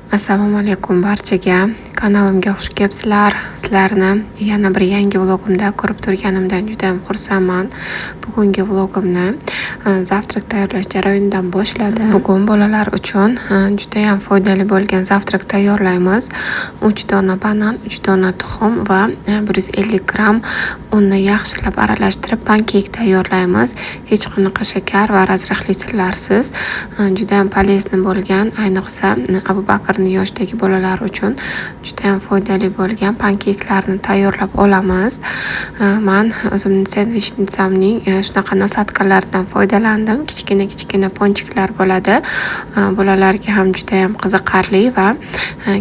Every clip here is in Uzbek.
Assalomu alaykum barchaga. Kanalimga xush kelibsizlar. Sizlarni yana bir yangi vlogimda ko'rib turganimdan juda ham xursandman. Bugungi vlogimni zavtrak tayyorlash jarayonidan boshladim. Bugun bolalar uchun juda ham foydali bo'lgan zavtrak tayyorlaymiz. 3 dona banan, 3 dona tuxum va 150 gram unni yaxshilab aralashtirib pankek tayyorlaymiz. Hech qanaqa shakar va razrahli sirlarsiz. Juda ham polezniy bo'lgan, ayniqsa Abu Bakrning yoshdagi bolalar uchun juda ham foydali bo'lgan pankeklarni tayyorlab olamiz. Men o'zimning sendvichnisamning shunaqa nasatkalaridan foydalandim. Kichkina ponchiklar bo'ladi. Bolalarga ham juda ham qiziqarli va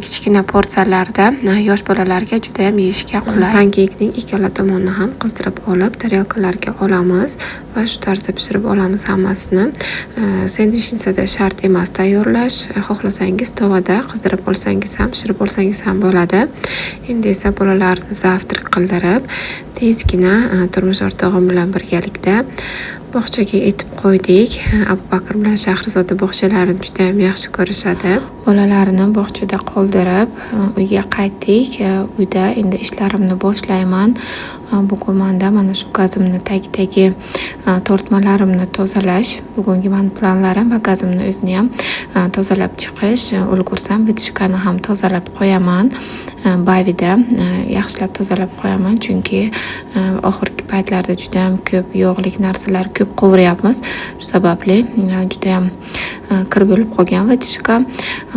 kichkina porsiyalarda yosh bolalarga juda ham yeyishga qulay. Pankekning ikkala tomonini ham qizdirib olib, tarelkalarga olamiz va shu tarzda pishirib olamiz hammasini. Sendvichnisada shart emas tayyorlash. Xohlasangiz tovada qizdirib olsangiz ham, pishirib olsangiz ham bo'ladi. Endi esa bolalarni zavtrak qildirib, tezgina turmush o'rtog'im bilan birgalikda bog'chaga etib qo'ydik. Abu Bakr bilan Shahrizoda bog'chalarini juda ham yaxshi ko'rishadi. Bolalarni bog'chada qoldirib, uyga qaytdik. Uyda endi ishlarimni boshlayman. Bugun menda mana shu gazimni tagidagi tortmalarimni tozalash. Bugungi men planlarim va gazimni o'zini ham tozalab chiqish. Ulgursam vitishkani ham tozalab qo'yaman. Bavida yaxshilab tozalab qo'yaman, chunki oxirgi paytlarda juda ham ko'p yog'lik narsalar ko'p qovuryapmiz. Shu sababli juda ham kir bo'lib qolgan vitishka.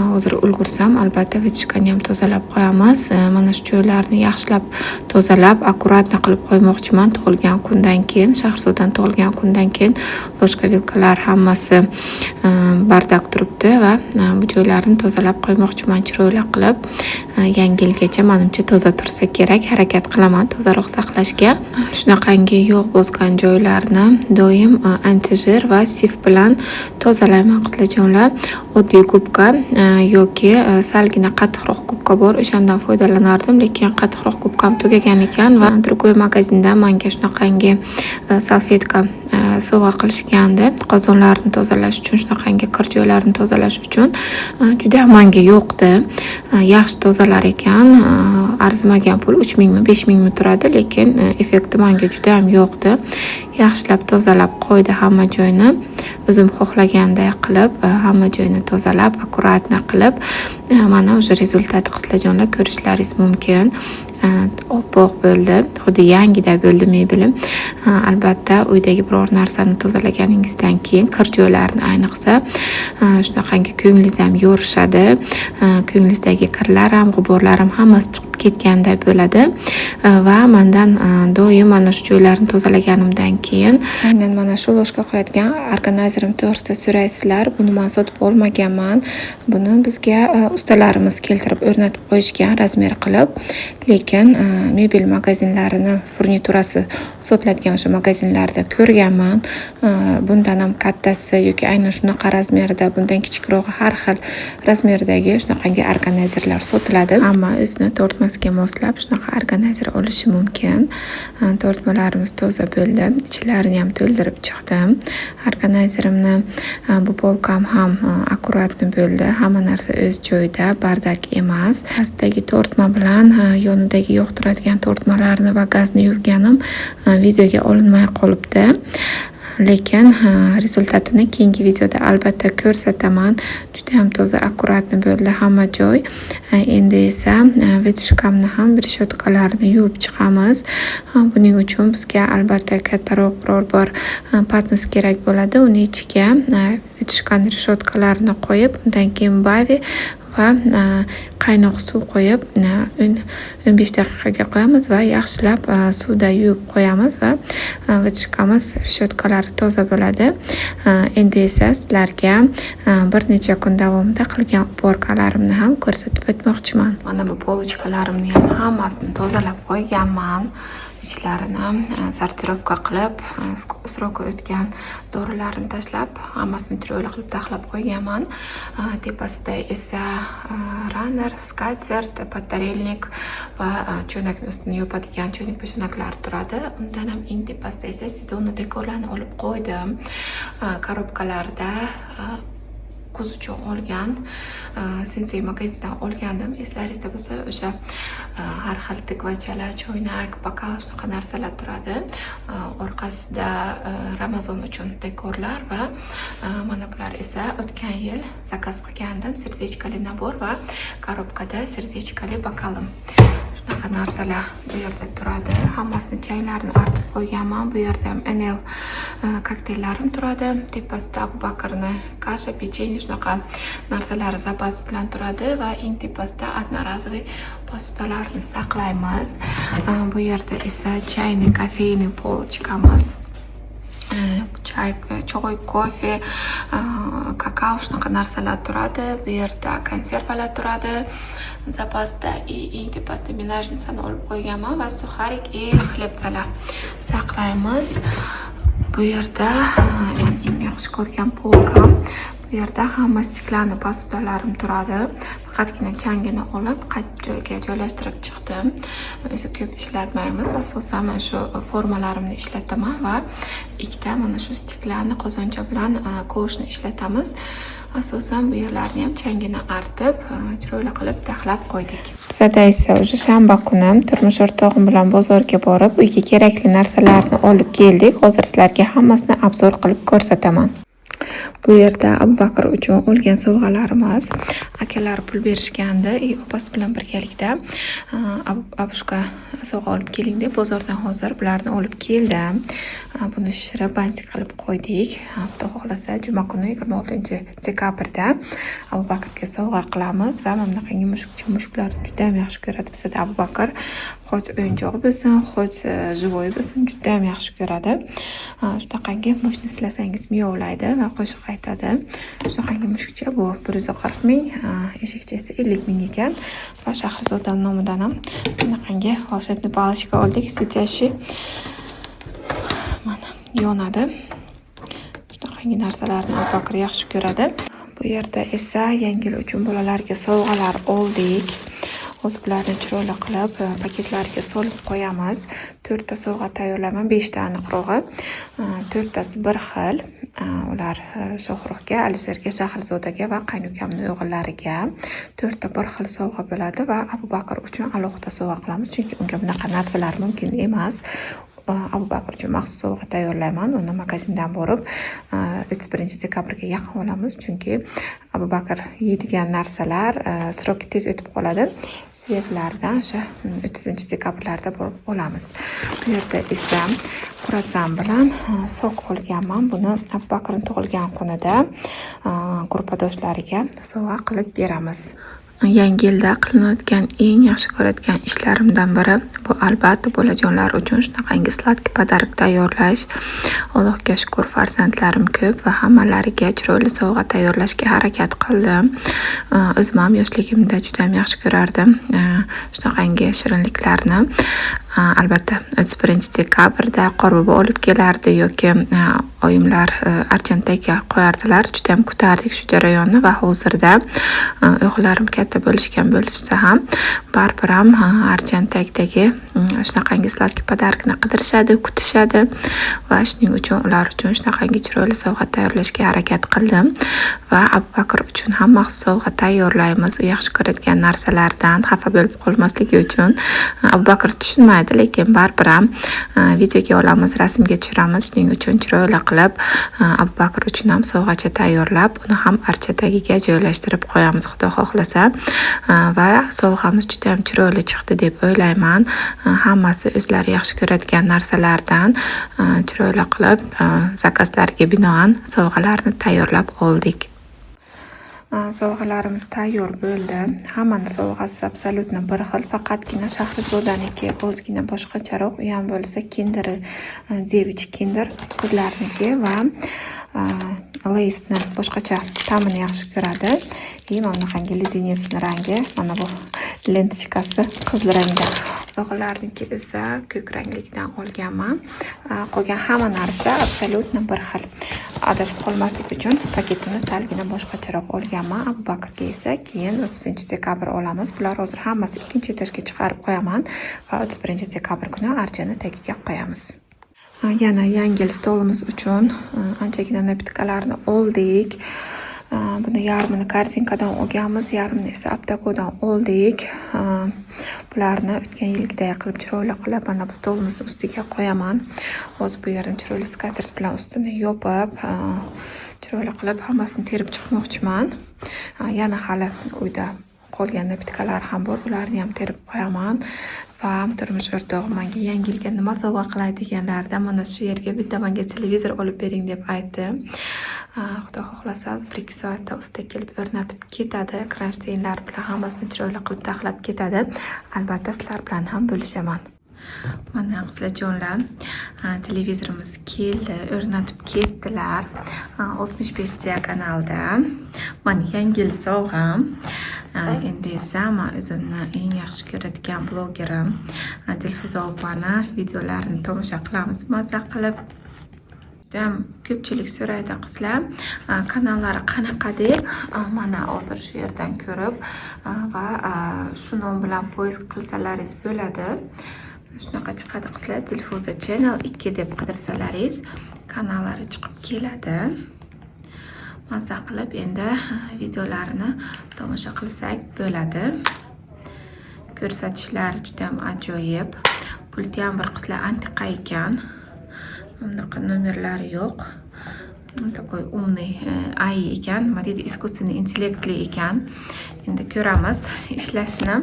Hozir ulgursam albatta vitishkani ham tozalab qo'yamiz. Mana shu joylarni yaxshilab tozalab, akkuratni qilib qo'ymoqchiman. Tug'ilgan kundan keyin, Shahrizodan tug'ilgan kundan keyin loshka vilkalar hammasi bardak turibdi va bu joylarni tozalab qo'ymoqchiman chiroyli qilib. Yangi yilgacha menimcha toza tursa kerak. Harakat qilaman tozaroq saqlashga. Shunaqangi yog' bosgan joylarni doim antijir va sif bilan tozalayman qizlarjonlar. Oddiy gubka yoki salgina qattiqroq gubka bor, o'shandan foydalanardim, lekin qattiqroq gubkam tugagan ekan va Turkiy magazindan menga shunaqangi salfetka sovg'a qilishgandi. Qozonlarni tozalash uchun, shunaqangi kir joylarni tozalash uchun juda ham menga yoqdi. Yaxshi tozalar ekan. Arzimagan pul 3000 mi 5000 mi turadi, lekin effekti menga juda ham yoqdi. Yaxshilab tozalab qo'ydi hamma joyni. O'zim xohlaganday qilib, hamma joyni tozalab, akkuratni qilib, mana o'sha rezultat qizlarjonlar ko'rishlaringiz mumkin. Oppoq bo'ldi. Xuddi yangida bo'ldi mebelim. Albatta uydagi biror narsani tozalaganingizdan keyin kir joylarni ayniqsa shunaqangi ko'nglingiz ham yorishadi. Ko'nglingizdagi kirlar ham, g'uborlar ham hammasi chiqib ketganday bo'ladi. Va mendan doim mana shu joylarni tozalaganimdan keyin aynan mana shu loshka qo'yadigan organizerim to'g'risida so'raysizlar. Buni men sotib olmaganman. Buni bizga ustalarimiz keltirib o'rnatib qo'yishgan razmer qilib. Lekin mebel magazinlarini furniturasi sotiladigan o'sha magazinlarda ko'rganman. Bundan ham kattasi yoki aynan shunaqa razmerda, bundan kichikroq har xil razmerdagi shunaqangi organizerlar sotiladi. Hamma o'zini tortmasiga moslab shunaqa organizer olishi mumkin. Tortmalarimiz toza bo'ldi. Ichlarini ham to'ldirib chiqdim. Organizerimni bu polkam ham akkuratni bo'ldi. Hamma narsa o'z joyida, bardak emas. Pastdagi tortma bilan yonidagi yoqtiradigan tortmalarni va gazni yuvganim videoga olinmay qolibdi. Lekin rezultatini keyingi videoda albatta ko'rsataman. Juda ham toza, akkuratni bo'ldi hamma joy. Endi esa vitishkamni ham reshotkalarni yuvib chiqamiz. Buning uchun bizga albatta kattaroq biror bir patnis kerak bo'ladi. Uni ichiga vitishkani reshotkalarini qo'yib, undan keyin bavi va qaynoq suv qo'yib 15 daqiqaga qo'yamiz va yaxshilab suvda yuvib qo'yamiz va vitishkamiz reshotkalari toza bo'ladi. Endi esa sizlarga bir necha kun davomida qilgan uborkalarimni ham ko'rsatib o'tmoqchiman. Mana bu polochkalarimni ham hammasini tozalab qo'yganman. Ichlarini sortirovka qilib, sroki o'tgan dorilarni tashlab, hammasini chiroyli qilib taxlab qo'yganman. Tepasida esa runner, skatert, patarelnik va cho'nakni ustini yopadigan cho'nak po'shanaklar turadi. Undan ham eng tepasida esa sezonni dekorlarni olib qo'ydim. Korobkalarda kuz uchun olgan. Sensei magazindan olgandim. Eslaringizda bo'lsa, o'sha har xil tikvachalar, choynak, bokal shunaqa narsalar turadi. Orqasida Ramazon uchun dekorlar va mana bular esa o'tgan yil zakaz qilgandim. Serdechkali nabor va korobkada serdechkali bokalim. Shunaqa narsalar bu yerda turadi. Hammasini chaylarni artib qo'yganman. Bu yerda ham NL kokteyllarim turadi. Tepasida Abu Bakrni kasha, pechenye shunaqa narsalar zapas bilan turadi va eng tepasida одноразовый posudalarni saqlaymiz. Bu yerda esa chayni, kofeyni polchkamiz. Choy, kofe, kakao shunaqa narsalar turadi. Bu yerda konservalar turadi. Zapasda eng tepasida menajnicani olib qo'yganman va suxarik xlebchalar saqlaymiz. Bu yerda eng yaxshi ko'rgan polkam. Bu yerda hamma stiklanli posudalarim turadi. Faqatgina changini olib, qaytib joyga joylashtirib chiqdim. O'zi ko'p ishlatmaymiz. Asosan men shu formalarimni ishlataman va ikkita mana shu stiklanli qozoncha bilan ko'shni ishlatamiz. Asosan bu yerlarni ham changini artib, chiroyli qilib taxlab qo'ydik. Bizda esa o'sha shanba kuni turmush o'rtog'im bilan bozorga borib, uyga kerakli narsalarni olib keldik. Hozir sizlarga hammasini obzor qilib ko'rsataman. Bu yerda Abu Bakr uchun olgan sovg'alarimiz. Akalar pul berishgandi. Opasi bilan birgalikda Abushka sovg'a olib keling deb bozordan hozir bularni olib keldim. Buni shishirib bantik qilib qo'ydik. Xudo xohlasa juma kuni 26-dekabrda Abu Bakrga sovg'a qilamiz va mana bunaqangi mushuklarni juda ham yaxshi ko'radi. Bizda Abu Bakr xoch o'yinchoq bo'lsin, xoch живой bo'lsin, juda ham yaxshi ko'radi. Shunaqangi mushukni silasangiz miyovlaydi va qo'shiq aytadi. Shunaqangi mushukcha bu 140 ming, eshakcha esa 50 ming ekan. Va Shahrizoda nomidan ham bunaqangi волшебный pалочка oldik. Svetyashi mana yonadi. Shunaqangi narsalarni Abu Bakr yaxshi ko'radi. Bu yerda esa yangi yil uchun bolalarga sovg'alar oldik. Hozir bularni chiroyli qilib paketlarga solib qo'yamiz. 4 ta sovg'a tayyorlayman, 5 ta aniqrog'i. 4 tasi bir xil. Ular Shohruxga, Alisherga, Shahrizodaga va qaynukamning o'g'illariga 4 ta bir xil sovg'a bo'ladi va Abu Bakr uchun alohida sovg'a qilamiz, chunki unga bunaqa narsalar mumkin emas. Abu Bakr uchun maxsus sovg'a tayyorlayman. Uni magazindan borib 31-dekabrga yaqin olamiz, chunki Abu Bakr yeydigan narsalar sroki tez o'tib qoladi. Svejlardan o'sha 30-dekabrlarda borib olamiz. Bu yerda esa xurasan bilan sok olganman. Buni Abu Bakrning tug'ilgan kunida guruhdoshlariga sovg'a qilib beramiz. Yangi yilda qilinadigan eng yaxshi ko'radigan ishlarimdan biri bu albatta bolajonlar uchun shunaqangi sladkiy podarik tayyorlash. Allohga shukr, farzandlarim ko'p va hammalariga chiroyli sovg'a tayyorlashga harakat qildim. O'zim ham yoshligimda juda ham yaxshi ko'rardim shunaqangi shirinliklarni. Albatta 31-dekabrda Qorbobo olib kelardi yoki oyimlar Archentaga qo'yardilar. Juda ham kutardik shu jarayonni va hozirda o'g'illarim katta bo'lishsa ham baribir ham Archentagdagi shunaqangi sladkiy podarikni qidirishadi, kutishadi va shuning uchun ular uchun shunaqangi chiroyli sovg'a tayyorlashga harakat qildim va Abu Bakr uchun ham maxsus sovg'a tayyorlaymiz. U yaxshi ko'radigan narsalardan xafa bo'lib qolmasligi uchun. Abu Bakr tushunmaydi, lekin baribir ham videoga olamiz, rasmga tushiramiz. Shuning uchun chiroyli qilib Abu Bakr uchun ham sovg'acha tayyorlab, uni ham archatagiga joylashtirib qo'yamiz xudo xohlasa. Va sovg'amiz juda ham chiroyli chiqdi deb o'ylayman. Hammasi o'zlari yaxshi ko'radigan narsalardan chiroyli qilib zakazlarga binoan sovg'alarni tayyorlab oldik. Sovg'alarimiz tayyor bo'ldi. Hammani sovg'asi absolutno bir xil, faqatgina Shahrizodaniki o'zgina boshqacharoq. U ham bo'lsa Kinder, Девичий Kinder qizlarniki va Laysni boshqacha ta'mini yaxshi ko'radi. Mana bunaqangi ledenesni rangi, mana bu lentishkasi qizil rangda. O'g'illarniki esa ko'k ranglikdan olganman. Qolgan hamma narsa absolutno bir xil. Adashib qolmaslik uchun paketini salgina boshqacharoq olganman. Abu Bakrga esa keyin 30-dekabr olamiz. Bular hozir hammasi ikkinchi etajga chiqarib qo'yaman va 31-dekabr kuni archani tagiga qo'yamiz. Yana yangi yil stolimiz uchun anchagina napitkalarni oldik. Buni yarmini korzinkadan olganmiz, yarmini esa Aptagodan oldik. Bularni o'tgan yilgidek qilib chiroyli qilib mana bu stolimizni ustiga qo'yaman. Hozir bu yerni chiroyli skatert bilan ustini yopib, chiroyli qilib hammasini terib chiqmoqchiman. Yana hali uyda qolgan napitkalar ham bor, ularni ham terib qo'yaman. Va turmush o'rtog'im menga yangi yilga nima sovg'a qilay deganlarida mana shu yerga bitta menga televizor olib bering deb aytdi. Xudo xohlasa 1-2 soatda usta kelib o'rnatib ketadi. Kronштейnlar bilan hammasini chiroyli qilib taxlab ketadi. Albatta sizlar bilan ham bo'lishaman. Mana qizlarjonlar, televizorimiz keldi, o'rnatib ketdilar. 65 diagonalda. Mana yangi yil sovg'am. Endi esa men o'zimni eng yaxshi ko'radigan blogerim Dilfuza opani videolarini tomosha qilamiz maza qilib. Ko'pchilik so'raydi qizlar, kanallari qanaqa deb. Mana hozir shu yerdan ko'rib va shu nom bilan poyezd qilsalaringiz bo'ladi. Shunaqa chiqadi qizlar, Dilfuza Channel 2 deb qidirsalaringiz kanallari chiqib keladi. Maza qilib endi videolarini tomosha qilsak bo'ladi. Ko'rsatishlari juda ham ajoyib. Pulti ham bir qizlar antiqa ekan. Bunaqa nomerlari yo'q. Такой умный AI ekan, nima deydi, искусственный интеллектli ekan. Endi ko'ramiz ishlashni.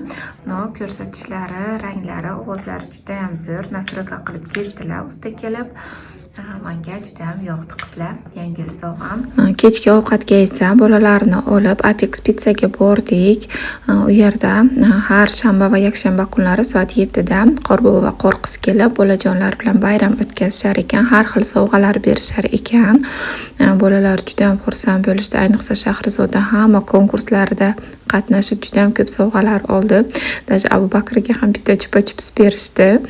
No, ko'rsatishlari, ranglari, ovozlari juda ham zo'r. Nastroyka qilib keldilar usta kelib. Menga juda ham yoqdi qizlar, yangi yil sovg'am. Kechki ovqatga esa bolalarni olib Apex Pizzaga bordik. U yerda har shanba va yakshanba kunlari soat 7 da Qorbobo va Qo'rqiz kelib bolajonlar bilan bayram o'tkazishar ekan, har xil sovg'alar berishar ekan. Bolalar juda ham xursand bo'lishdi, ayniqsa Shahrizoda hamma konkurslarida qatnashib juda ham ko'p sovg'alar oldi. Даже Abu Bakrga ham bitta chupa-chups berishdi.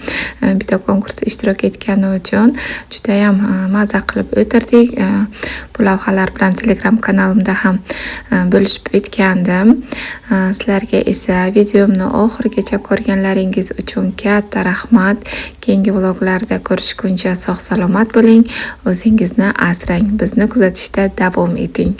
Bitta konkursda ishtirok etgani uchun juda ham maza qilib o'tirdik. Bu lavhalar bilan Telegram kanalimda ham bo'lishib o'tgandim. Sizlarga esa videomni oxirigacha ko'rganlaringiz uchun katta rahmat. Keyingi vloglarda ko'rishguncha sog' salomat bo'ling. O'zingizni asrang. Bizni kuzatishda davom eting.